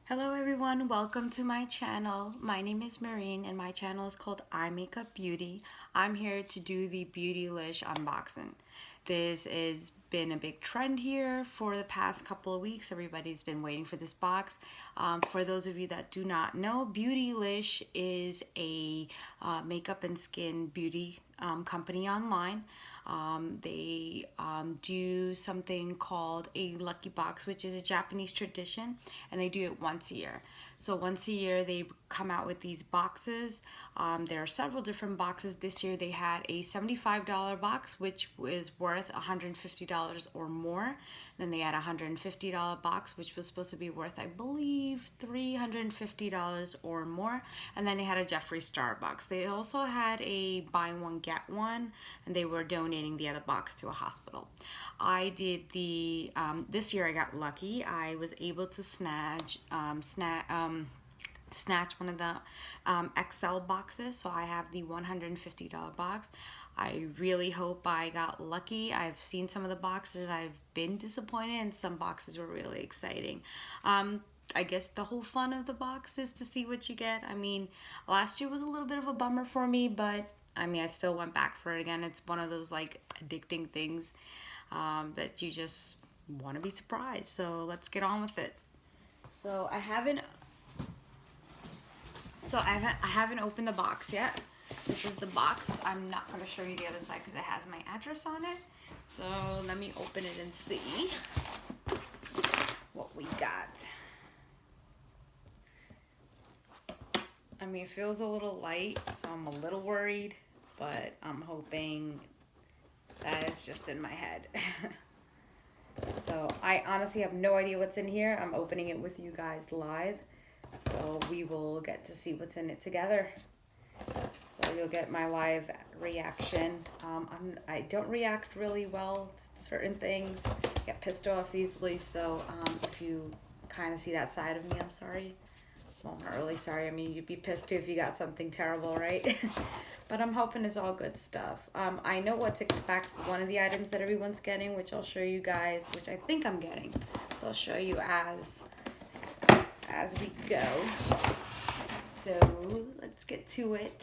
Hello everyone, welcome to my channel. My name is Marine and my channel is called I Makeup Beauty. I'm here to do the Beautylish unboxing. This has been a big trend here for the past couple of weeks. Everybody's been waiting for this box. For those of you that do not know, Beautylish is a makeup and skin beauty company online. They do something called a lucky box, which is a Japanese tradition, and they do it once a year. So once a year they come out with these boxes. There are several different boxes. This year they had a $75 box, which was worth $150 or more. Then they had a $150 box, which was supposed to be worth, I believe, $350 or more. And then they had a Jeffree Star box. They also had a buy one get one, and they were donating the other box to a hospital. I did the this year I got lucky. I was able to snatch one of the XL boxes, so I have the $150 box. I really hope I got lucky. I've seen some of the boxes and I've been disappointed, and some boxes were really exciting. I guess the whole fun of the box is to see what you get. I mean, last year was a little bit of a bummer for me, but I mean, I still went back for it again. It's one of those like addicting things that you just want to be surprised. So let's get on with it. So I haven't opened the box yet. This is the box. I'm not going to show you the other side because it has my address on it. So let me open it and see what we got. I mean, it feels a little light, so I'm a little worried, but I'm hoping that it's just in my head. So I honestly have no idea what's in here. I'm opening it with you guys live, so we will get to see what's in it together. So you'll get my live reaction. I don't react really well to certain things. I get pissed off easily, so if you kind of see that side of me, I'm sorry. Well, I'm not really sorry. I mean, you'd be pissed too if you got something terrible, right? But I'm hoping it's all good stuff. I know what to expect. One of the items that everyone's getting, which I'll show you guys, which I think I'm getting. So I'll show you as we go. So let's get to it.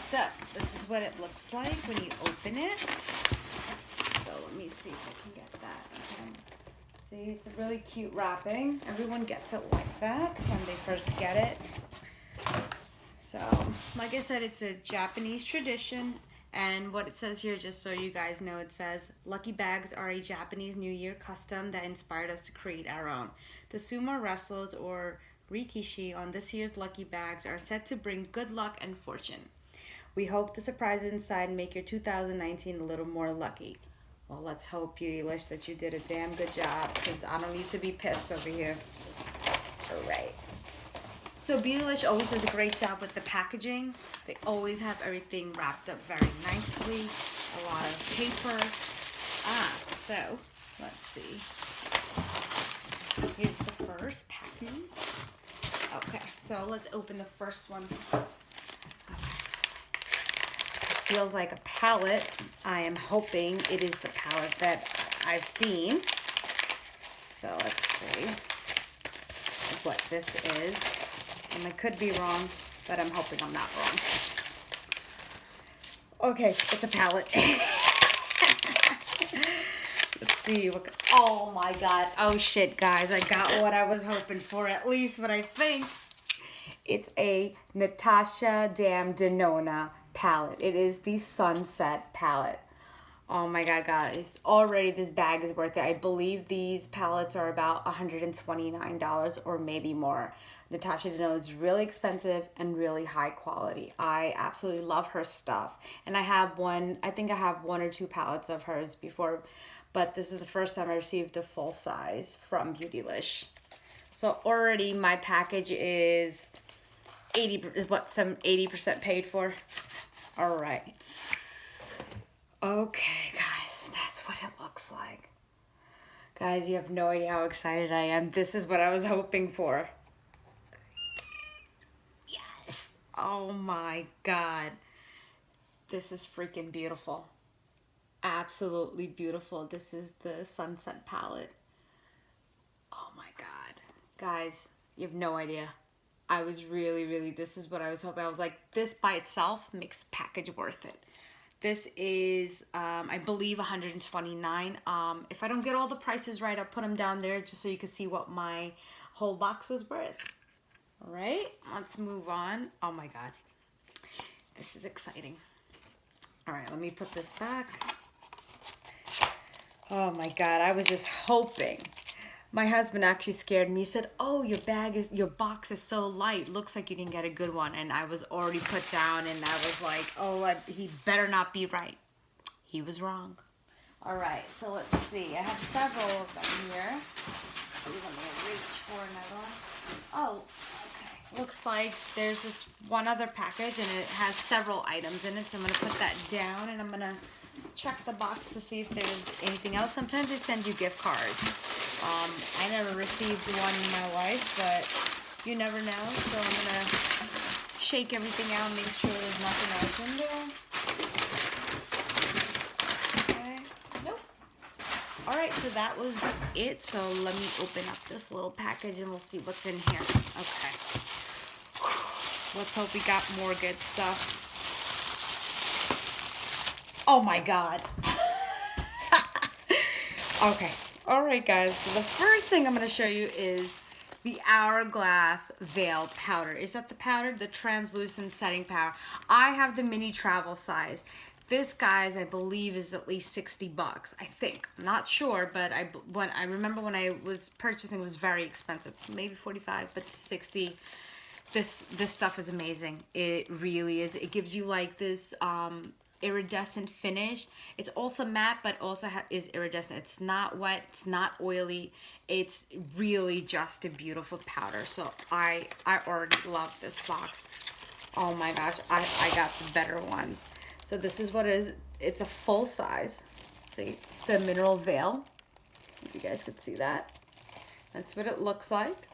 So this is what it looks like when you open it. So let me see if I can get that. Okay. See, it's a really cute wrapping. Everyone gets it like that when they first get it. So, like I said, it's a Japanese tradition. And what it says here, just so you guys know, it says, Lucky Bags are a Japanese New Year custom that inspired us to create our own. The sumo wrestlers, or rikishi, on this year's Lucky Bags are set to bring good luck and fortune. We hope the surprises inside make your 2019 a little more lucky. Well, let's hope, Beautylish, that you did a damn good job, because I don't need to be pissed over here. All right. So Beautylish always does a great job with the packaging. They always have everything wrapped up very nicely. A lot of paper. So let's see. Here's the first package. Okay, so let's open the first one. Feels like a palette. I am hoping it is the palette that I've seen. So let's see what this is. And I could be wrong, but I'm hoping I'm not wrong. Okay, it's a palette. Let's see. Oh my god. Oh shit, guys. I got what I was hoping for, at least what I think. It's a Natasha Denona palette. It is the Sunset palette. Oh my god, guys. Already this bag is worth it. I believe these palettes are about $129 or maybe more. Natasha Denona is really expensive and really high quality. I absolutely love her stuff. And I think I have one or two palettes of hers before, but this is the first time I received a full size from Beautylish. So already my package is 80% paid for. All right. Okay, guys, that's what it looks like. Guys, you have no idea how excited I am. This is what I was hoping for. Yes. Oh my god. This is freaking beautiful. Absolutely beautiful. This is the Sunset palette. Oh my god. Guys, You have no idea. I was really, this is what I was hoping. I was like, this by itself makes the package worth it. This is, I believe, $129. If I don't get all the prices right, I'll put them down there just so you can see what my whole box was worth. All right, let's move on. Oh my God, this is exciting. All right, let me put this back. Oh my God, I was just hoping. My husband actually scared me. He said, oh, your box is so light. Looks like you didn't get a good one. And I was already put down and I was like, oh, he better not be right. He was wrong. All right, so let's see. I have several of them here. I'm gonna reach for another one. Oh, okay. Looks like there's this one other package and it has several items in it. So I'm gonna put that down and I'm gonna check the box to see if there's anything else. Sometimes they send you gift cards. I never received one in my life, but you never know. So I'm gonna shake everything out and make sure there's nothing else in there. Okay. Nope. All right, so that was it. So let me open up this little package and we'll see what's in here. Okay. Let's hope we got more good stuff. Oh my God. Okay. All right, guys. So the first thing I'm going to show you is the HourGlass Veil Powder. Is that the powder? The translucent setting powder. I have the mini travel size. This, guys, I believe is at least $60. I think. I'm not sure, but I remember when I was purchasing, it was very expensive. Maybe 45, but 60. This stuff is amazing. It really is. It gives you like this iridescent finish. It's also matte, but also is iridescent. It's not wet, it's not oily. It's really just a beautiful powder. So I already love this box. Oh my gosh, I got the better ones. So this is what it is. It's a full size. See, it's the mineral veil. If you guys could see that. That's what it looks like.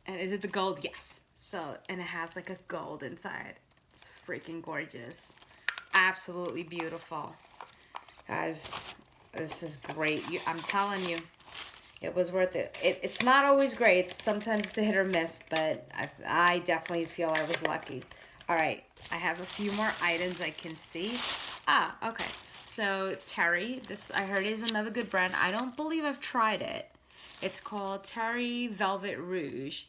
And is it the gold? Yes. So, and it has like a gold inside. It's freaking gorgeous. Absolutely beautiful. Guys, this is great. I'm telling you, it was worth it. It's not always great. Sometimes it's a hit or miss, but I definitely feel I was lucky. All right, I have a few more items I can see. Ah, okay. So Terry, this I heard is another good brand. I don't believe I've tried it. It's called Terry Velvet Rouge.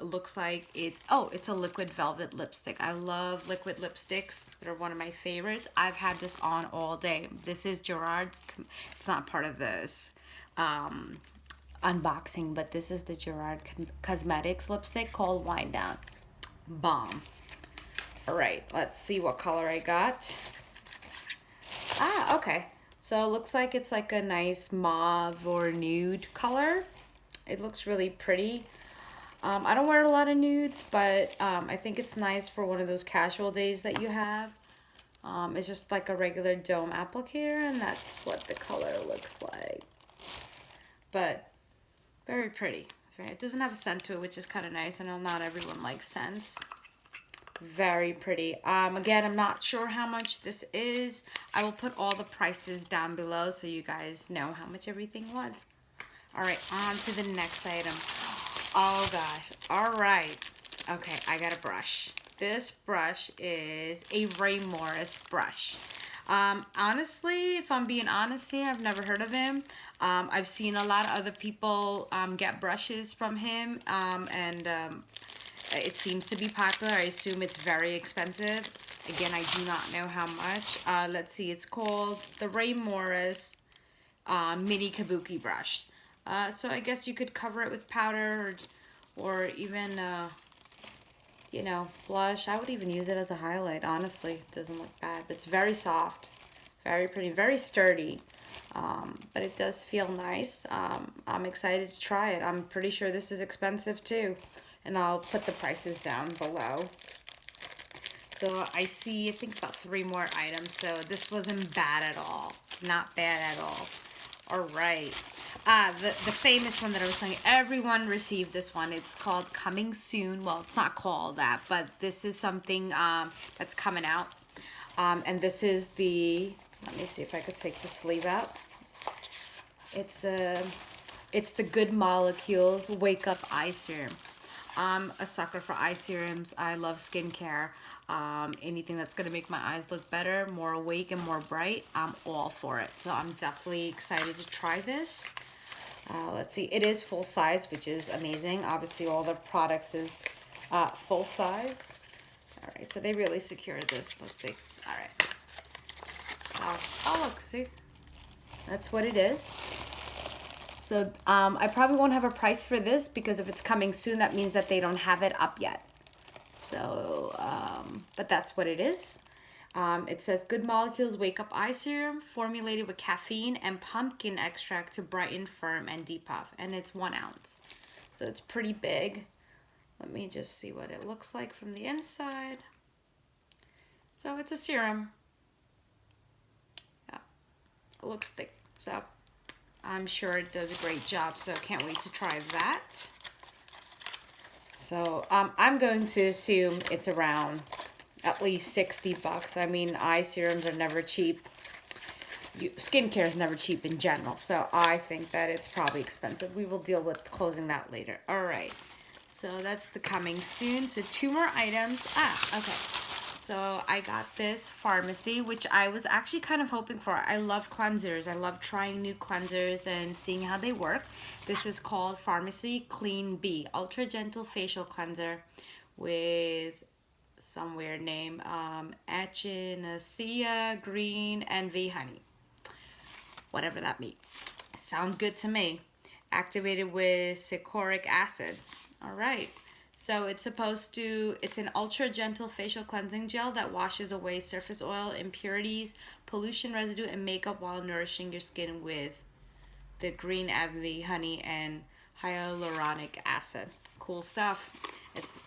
Looks like it's a liquid velvet lipstick. I love liquid lipsticks. They're one of my favorites. I've had this on all day. This is Gerard's. It's not part of this unboxing, but this is the Gerard Cosmetics lipstick called Wind Down. Bomb. All right, let's see what color I got. Ah, okay. So it looks like it's like a nice mauve or nude color. It looks really pretty. I don't wear a lot of nudes, but I think it's nice for one of those casual days that you have. It's just like a regular dome applicator, and that's what the color looks like. But very pretty. It doesn't have a scent to it, which is kind of nice. I know not everyone likes scents. Very pretty. Again, I'm not sure how much this is. I will put all the prices down below so you guys know how much everything was. All right, on to the next item. Oh gosh. All right. Okay, I got a brush. This brush is a Rae Morris brush. Honestly, if I'm being honest here, I've never heard of him. I've seen a lot of other people get brushes from him, and it seems to be popular. I assume it's very expensive. Again, I do not know how much. Let's see. It's called the Rae Morris Mini Kabuki Brush. So I guess you could cover it with powder or even, you know, blush. I would even use it as a highlight, honestly. It doesn't look bad. It's very soft, very pretty, very sturdy, but it does feel nice. I'm excited to try it. I'm pretty sure this is expensive too, and I'll put the prices down below. So I see, I think about 3 more items, so this wasn't bad at all. Not bad at all. All right. The famous one that I was saying, everyone received this one. It's called Coming Soon. Well, it's not called that, but this is something that's coming out. And this is the, let me see if I could take the sleeve out. It's a It's the Good Molecules Wake Up Eye Serum. I'm a sucker for eye serums. I love skincare. Anything that's gonna make my eyes look better, more awake and more bright, I'm all for it. So I'm definitely excited to try this. Let's see, it is full size, which is amazing. Obviously all the products is full size. All right, so they really secured this. Let's see. All right. Oh look, see? That's what it is. So I probably won't have a price for this because if it's coming soon, that means that they don't have it up yet. So, but that's what it is. It says Good Molecules Wake Up Eye Serum formulated with caffeine and pumpkin extract to brighten, firm, and depuff. And it's 1 ounce. So it's pretty big. Let me just see what it looks like from the inside. So it's a serum. Yeah, it looks thick. So I'm sure it does a great job. So I can't wait to try that. So I'm going to assume it's around at least 60 bucks. I mean, eye serums are never cheap. Skincare is never cheap in general. So I think that it's probably expensive. We will deal with closing that later. All right. So that's the coming soon. So 2 more items. Okay. So I got this Farmacy, which I was actually kind of hoping for. I love cleansers. I love trying new cleansers and seeing how they work. This is called Farmacy Clean B, Ultra Gentle Facial Cleanser with some weird name. Echinacea, green, and V honey. Whatever that means. Sounds good to me. Activated with cichoric acid. All right. So it's an ultra gentle facial cleansing gel that washes away surface oil, impurities, pollution residue, and makeup while nourishing your skin with the green envy, honey, and hyaluronic acid. Cool stuff.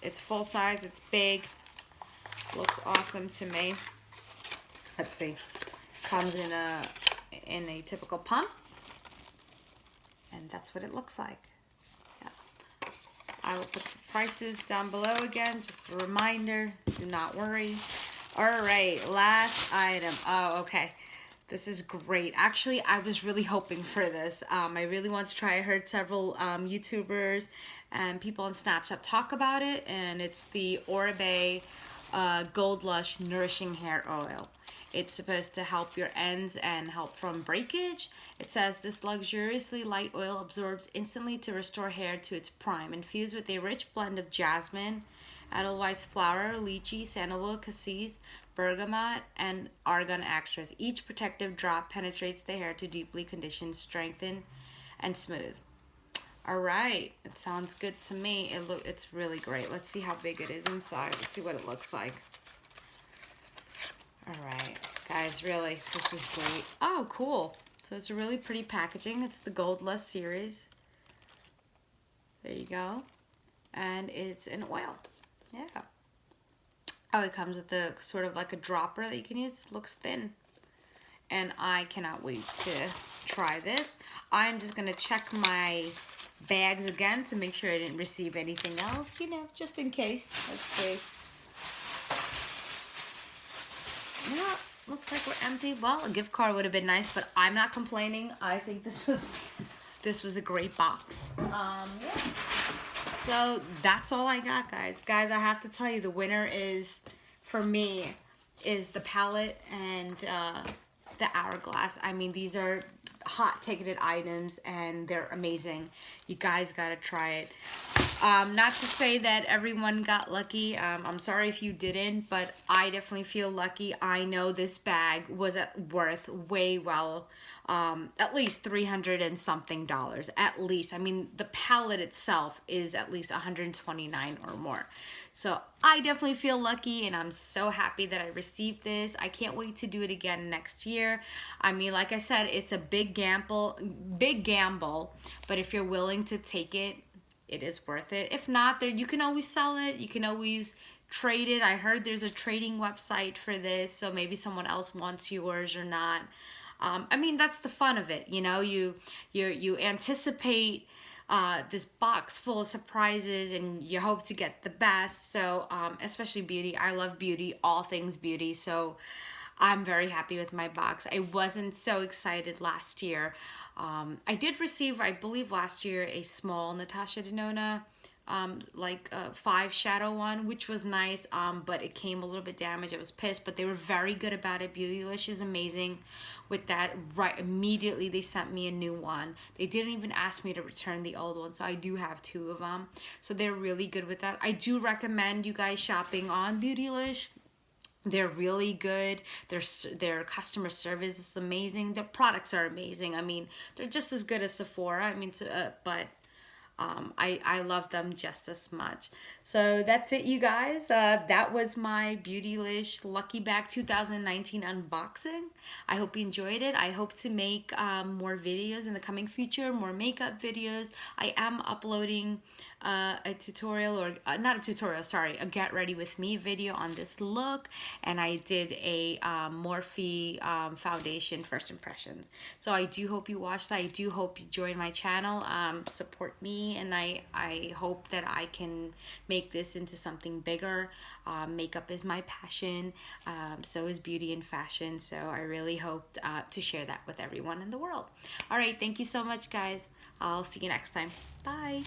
It's full size, it's big, looks awesome to me. Let's see. Comes in a typical pump. And that's what it looks like. I will put the prices down below again, just a reminder, do not worry. All right, last item. Oh, okay. This is great. Actually, I was really hoping for this. I really want to try. I heard several YouTubers and people on Snapchat talk about it, and it's the Oribe Gold Lush Nourishing Hair Oil. It's supposed to help your ends and help from breakage. It says this luxuriously light oil absorbs instantly to restore hair to its prime. Infused with a rich blend of jasmine, edelweiss flower, lychee, sandalwood, cassis, bergamot, and argan extras. Each protective drop penetrates the hair to deeply condition, strengthen, and smooth. All right, it sounds good to me. It's really great. Let's see how big it is inside. Let's see what it looks like. All right, guys, really, this was great. Oh, cool. So it's a really pretty packaging. It's the Gold Lush series. There you go. And it's an oil. Yeah. Oh, it comes with a sort of like a dropper that you can use. It looks thin. And I cannot wait to try this. I'm just going to check my bags again to make sure I didn't receive anything else, you know, just in case. Let's see. Yeah, looks like we're empty. Well, a gift card would have been nice, but I'm not complaining. I think this was a great box. Yeah. So that's all I got, guys. Guys, I have to tell you, the winner is, for me, is the palette and the HourGlass. I mean, these are hot ticketed items and they're amazing. You guys gotta try it. Not to say that everyone got lucky. I'm sorry if you didn't, but I definitely feel lucky. I know this bag was worth way well, at least $300 and something, at least. I mean, the palette itself is at least $129 or more. So I definitely feel lucky, and I'm so happy that I received this. I can't wait to do it again next year. I mean, like I said, it's a big gamble, but if you're willing to take it, it is worth it. If not, there you can always sell it. You can always trade it. I heard there's a trading website for this, so maybe someone else wants yours or not. I mean, that's the fun of it, you know. You anticipate this box full of surprises, and you hope to get the best. So especially beauty. I love beauty, all things beauty. So I'm very happy with my box. I wasn't so excited last year. I did receive, I believe last year, a small Natasha Denona like a 5 shadow one, which was nice, but it came a little bit damaged. I was pissed, but they were very good about it. Beautylish is amazing with that. Right, immediately they sent me a new one. They didn't even ask me to return the old one, so I do have 2 of them, so they're really good with that. I do recommend you guys shopping on Beautylish. They're really good. Their customer service is amazing. Their products are amazing. I mean, they're just as good as Sephora. I mean, but I love them just as much. So that's it, you guys. That was my Beautylish Lucky Bag 2019 unboxing. I hope you enjoyed it. I hope to make more videos in the coming future, more makeup videos. I am uploading a tutorial, or not a tutorial, sorry, a get ready with me video on this look, and I did a Morphe foundation first impressions. So I do hope you watched that. I do hope you join my channel, support me, and I hope that I can make this into something bigger. Makeup is my passion, so is beauty and fashion, so I really hope to share that with everyone in the world. All right, thank you so much, guys. I'll see you next time. Bye.